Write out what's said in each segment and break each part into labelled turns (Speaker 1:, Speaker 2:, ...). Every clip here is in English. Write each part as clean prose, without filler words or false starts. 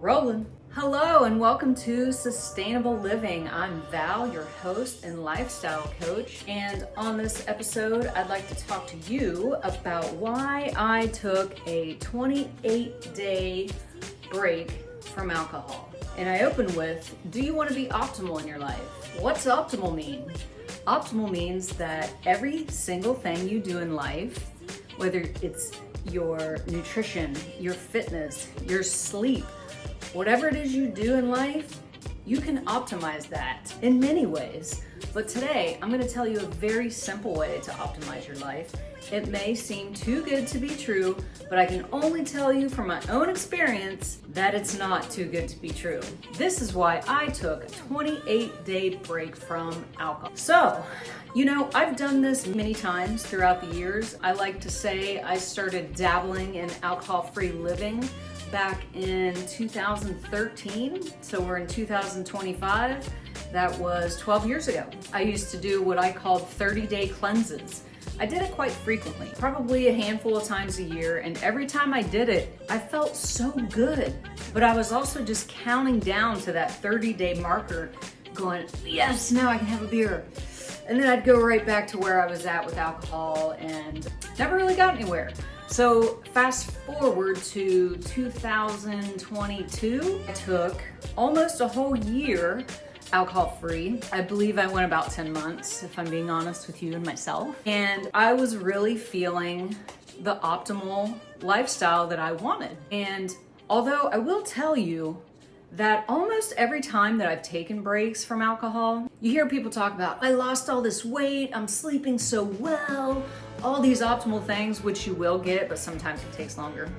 Speaker 1: Rolling. Hello and welcome to Sustainable Living. I'm Val, your host and lifestyle coach. And on this episode, I'd like to talk to you about why I took a 28-day break from alcohol. And I open with, do you want to be optimal in your life? What's optimal mean? Optimal means that every single thing you do in life, whether it's your nutrition, your fitness, your sleep, whatever it is you do in life, you can optimize that in many ways. But today, I'm going to tell you a very simple way to optimize your life. It may seem too good to be true, but I can only tell you from my own experience that it's not too good to be true. This is why I took a 28-day break from alcohol. So, I've done this many times throughout the years. I like to say I started dabbling in alcohol-free living back in 2013. So we're in 2025. That was 12 years ago. I used to do what I called 30-day cleanses. I did it quite frequently, probably a handful of times a year, and every time I did it, I felt so good. But I was also just counting down to that 30-day marker, going, yes, now I can have a beer. And then I'd go right back to where I was at with alcohol and never really got anywhere. So fast forward to 2022, I took almost a whole year alcohol-free. I believe I went about 10 months, if I'm being honest with you and myself. And I was really feeling the optimal lifestyle that I wanted. And although I will tell you that almost every time that I've taken breaks from alcohol, you hear people talk about, I lost all this weight, I'm sleeping so well, all these optimal things, which you will get, but sometimes it takes longer.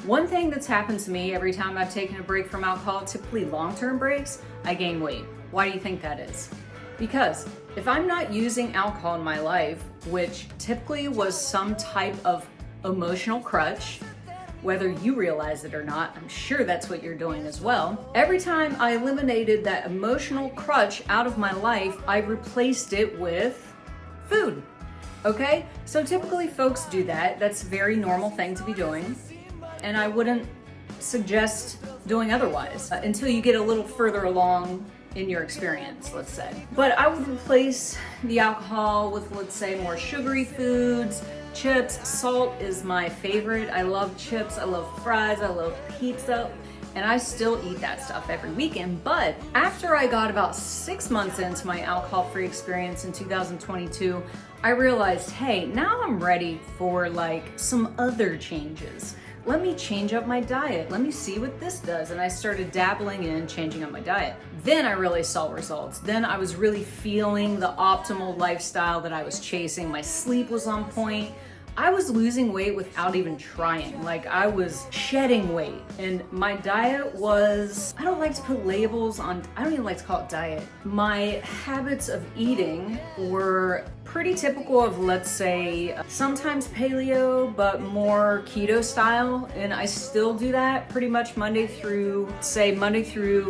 Speaker 1: One thing that's happened to me every time I've taken a break from alcohol, typically long-term breaks, I gain weight. Why do you think that is? Because if I'm not using alcohol in my life, which typically was some type of emotional crutch, whether you realize it or not, I'm sure that's what you're doing as well. Every time I eliminated that emotional crutch out of my life, I replaced it with food. Okay? So typically folks do that. That's a very normal thing to be doing. And I wouldn't suggest doing otherwise until you get a little further along in your experience, let's say. But I would replace the alcohol with, let's say, more sugary foods. Chips, salt is my favorite. I love chips, I love fries, I love pizza, and I still eat that stuff every weekend. But after I got about 6 months into my alcohol-free experience in 2022, I realized, hey, now I'm ready for some other changes. Let me change up my diet. Let me see what this does. And I started dabbling in changing up my diet. Then I really saw results. Then I was really feeling the optimal lifestyle that I was chasing. My sleep was on point. I was losing weight without even trying. I was shedding weight. And my diet was, I don't like to put labels on, I don't even like to call it diet. My habits of eating were pretty typical of, let's say, sometimes paleo, but more keto style. And I still do that pretty much Monday through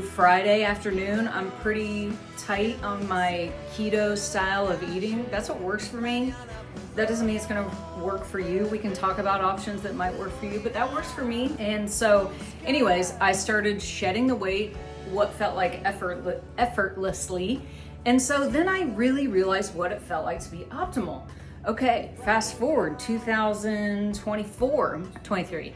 Speaker 1: Friday afternoon. I'm pretty tight on my keto style of eating. That's what works for me. That doesn't mean it's gonna work for you. We can talk about options that might work for you, but that works for me. And so anyways, I started shedding the weight, what felt like effortlessly. And so then I really realized what it felt like to be optimal. Okay, fast forward 23.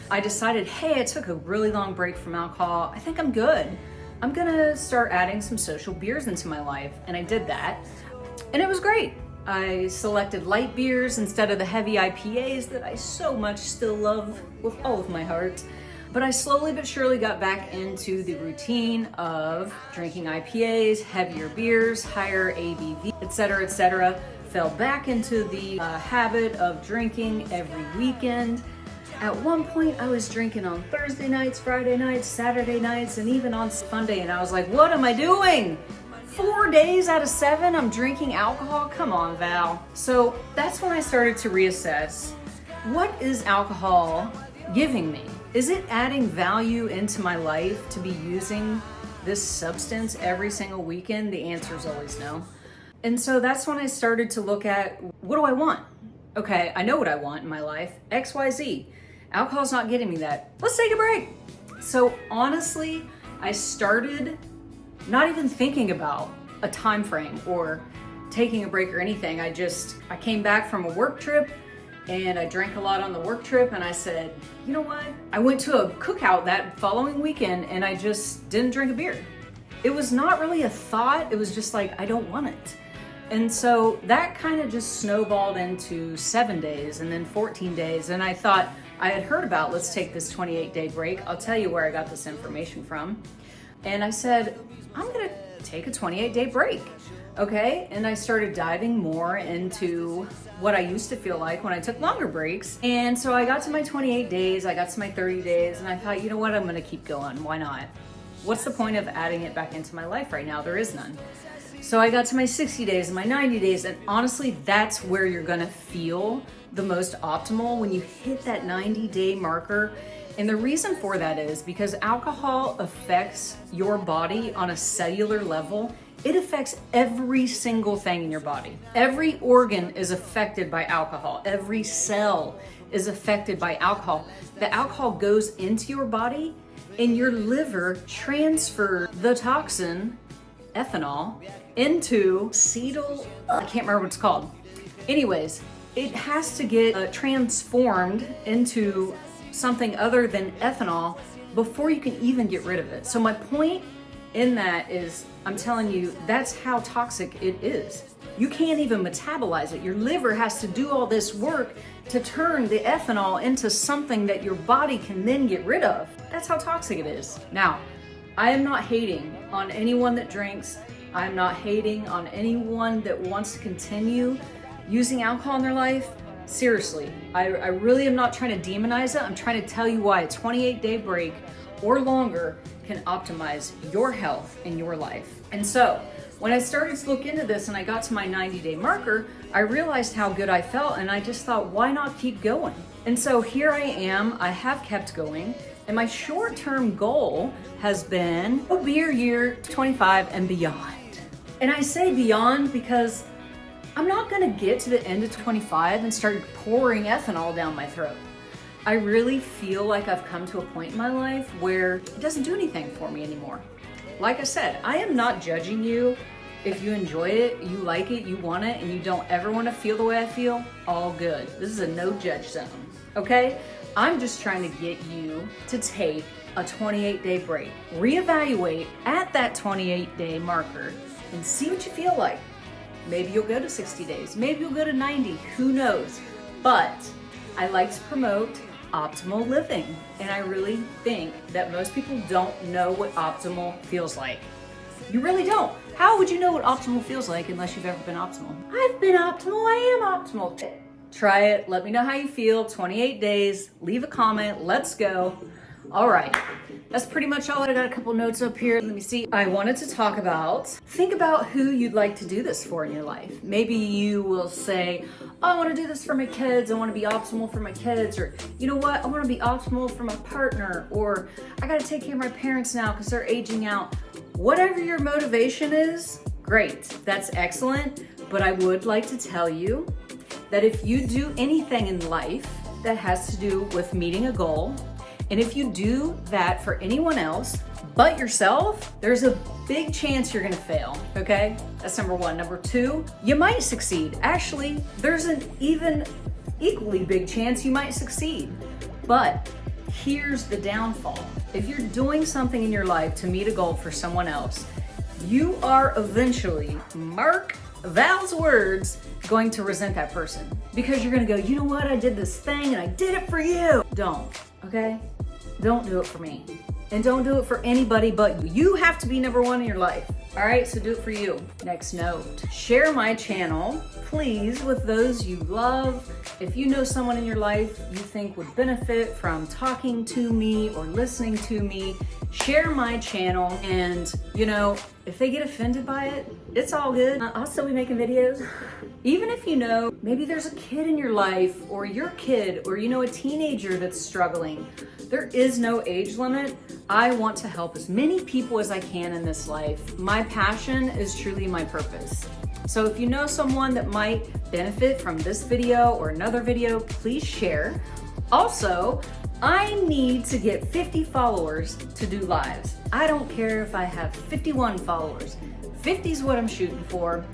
Speaker 1: I decided, hey, I took a really long break from alcohol. I think I'm good. I'm gonna start adding some social beers into my life. And I did that. And it was great. I selected light beers instead of the heavy IPAs that I so much still love with all of my heart. But I slowly but surely got back into the routine of drinking IPAs, heavier beers, higher ABV, etc. Fell back into the habit of drinking every weekend. At one point, I was drinking on Thursday nights, Friday nights, Saturday nights, and even on Sunday. And I was like, what am I doing? 4 days out of 7, I'm drinking alcohol? Come on, Val. So that's when I started to reassess, what is alcohol giving me? Is it adding value into my life to be using this substance every single weekend? The answer is always no. And so that's when I started to look at, what do I want? Okay, I know what I want in my life, XYZ. Alcohol's not getting me that. Let's take a break. So honestly, I started not even thinking about a time frame or taking a break or anything. I came back from a work trip and I drank a lot on the work trip, and I said, you know what? I went to a cookout that following weekend and I just didn't drink a beer. It was not really a thought, it was just like, I don't want it. And so that kind of just snowballed into 7 days and then 14 days. And I thought, I had heard about, let's take this 28-day break. I'll tell you where I got this information from. And I said, I'm gonna take a 28-day break. Okay, and I started diving more into what I used to feel like when I took longer breaks. And so I got to my 28 days, I got to my 30 days, and I thought, you know what, I'm gonna keep going, why not? What's the point of adding it back into my life right now? There is none. So I got to my 60 days and my 90 days, and honestly, that's where you're gonna feel the most optimal, when you hit that 90-day marker. And the reason for that is because alcohol affects your body on a cellular level. It affects every single thing in your body. Every organ is affected by alcohol. Every cell is affected by alcohol. The alcohol goes into your body and your liver transfers the toxin, ethanol, into I can't remember what it's called. Anyways, it has to get transformed into something other than ethanol before you can even get rid of it. So my point in that is, I'm telling you, that's how toxic it is. You can't even metabolize it. Your liver has to do all this work to turn the ethanol into something that your body can then get rid of. That's how toxic it is. Now, I am not hating on anyone that drinks. I'm not hating on anyone that wants to continue using alcohol in their life. Seriously, I really am not trying to demonize it. I'm trying to tell you why a 28-day break or longer can optimize your health in your life. And so when I started to look into this and I got to my 90-day marker, I realized how good I felt, and I just thought, why not keep going? And so here I am, I have kept going, and my short-term goal has been a beer year 25 and beyond. And I say beyond because I'm not gonna get to the end of 25 and start pouring ethanol down my throat. I really feel like I've come to a point in my life where it doesn't do anything for me anymore. Like I said, I am not judging you. If you enjoy it, you like it, you want it, and you don't ever want to feel the way I feel, all good. This is a no judge zone, okay? I'm just trying to get you to take a 28-day break. Reevaluate at that 28-day marker and see what you feel like. Maybe you'll go to 60 days, maybe you'll go to 90, who knows? But I like to promote optimal living, and I really think that most people don't know what optimal feels like. You really don't. How would you know what optimal feels like unless you've ever been optimal? I've been optimal, I am optimal. Try it, let me know how you feel. 28 days, leave a comment, let's go. All right, that's pretty much all. I got a couple notes up here. Let me see. I wanted to talk about, think about who you'd like to do this for in your life. Maybe you will say, oh, I want to do this for my kids. I want to be optimal for my kids. Or, you know what? I want to be optimal for my partner. Or I got to take care of my parents now because they're aging out. Whatever your motivation is, great. That's excellent. But I would like to tell you that if you do anything in life that has to do with meeting a goal, and if you do that for anyone else but yourself, there's a big chance you're gonna fail, okay? That's number one. Number two, you might succeed. Actually, there's an even equally big chance you might succeed. But here's the downfall. If you're doing something in your life to meet a goal for someone else, you are eventually, mark Val's words, going to resent that person. Because you're gonna go, you know what, I did this thing and I did it for you. Don't, okay? Don't do it for me. And don't do it for anybody but you. You have to be number one in your life. All right, so do it for you. Next note, share my channel, please, with those you love. If you know someone in your life you think would benefit from talking to me or listening to me, share my channel. And, you know, if they get offended by it, it's all good. I'll still be making videos. Even if you know, maybe there's a kid in your life or your kid or, you know, a teenager that's struggling. There is no age limit. I want to help as many people as I can in this life. My passion is truly my purpose. So if you know someone that might benefit from this video or another video, please share. Also, I need to get 50 followers to do lives. I don't care if I have 51 followers. 50 is what I'm shooting for,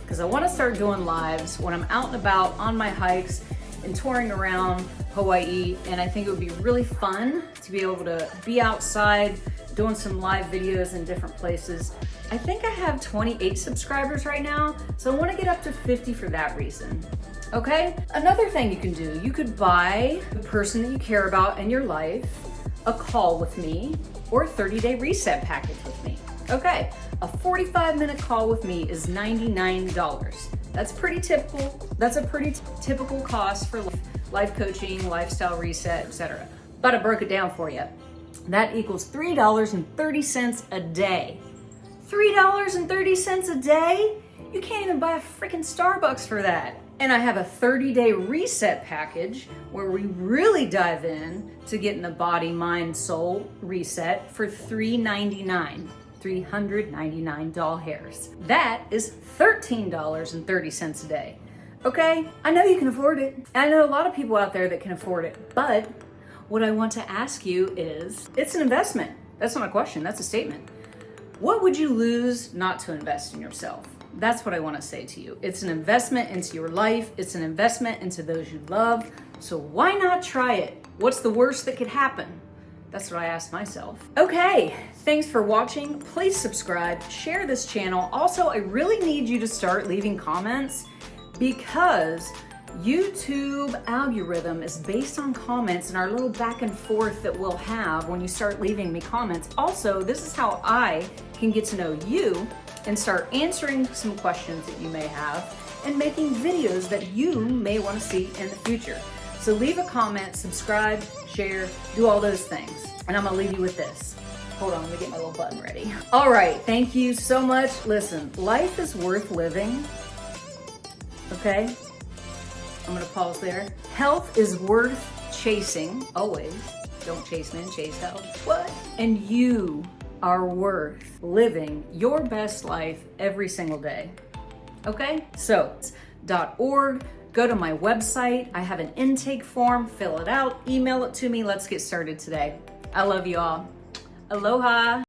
Speaker 1: because I want to start doing lives when I'm out and about on my hikes and touring around Hawaii. And I think it would be really fun to be able to be outside doing some live videos in different places. I think I have 28 subscribers right now, so I want to get up to 50 for that reason. Okay? Another thing you can do, you could buy the person that you care about in your life a call with me or a 30-day reset package with me. Okay, a 45-minute call with me is $99. That's pretty typical. That's a pretty typical cost for life coaching, lifestyle reset, etc. But I broke it down for you. That equals $3.30 a day. $3.30 a day? You can't even buy a freaking Starbucks for that. And I have a 30-day reset package where we really dive in to getting the body, mind, soul reset for $399. 399 doll hairs. That is $13.30 a day. Okay, I know you can afford it. I know a lot of people out there that can afford it, but what I want to ask you is, it's an investment. That's not a question, that's a statement. What would you lose not to invest in yourself? That's what I want to say to you. It's an investment into your life. It's an investment into those you love. So why not try it? What's the worst that could happen? That's what I asked myself. Okay, thanks for watching. Please subscribe, share this channel. Also, I really need you to start leaving comments because YouTube algorithm is based on comments and our little back and forth that we'll have when you start leaving me comments. Also, this is how I can get to know you and start answering some questions that you may have and making videos that you may want to see in the future. So leave a comment, subscribe, share, do all those things. And I'm gonna leave you with this. Hold on, let me get my little button ready. All right, thank you so much. Listen, life is worth living, okay? I'm gonna pause there. Health is worth chasing, always. Don't chase men, chase health. What? And you are worth living your best life every single day, okay? So, .org. Go to my website. I have an intake form. Fill it out. Email it to me. Let's get started today. I love you all. Aloha.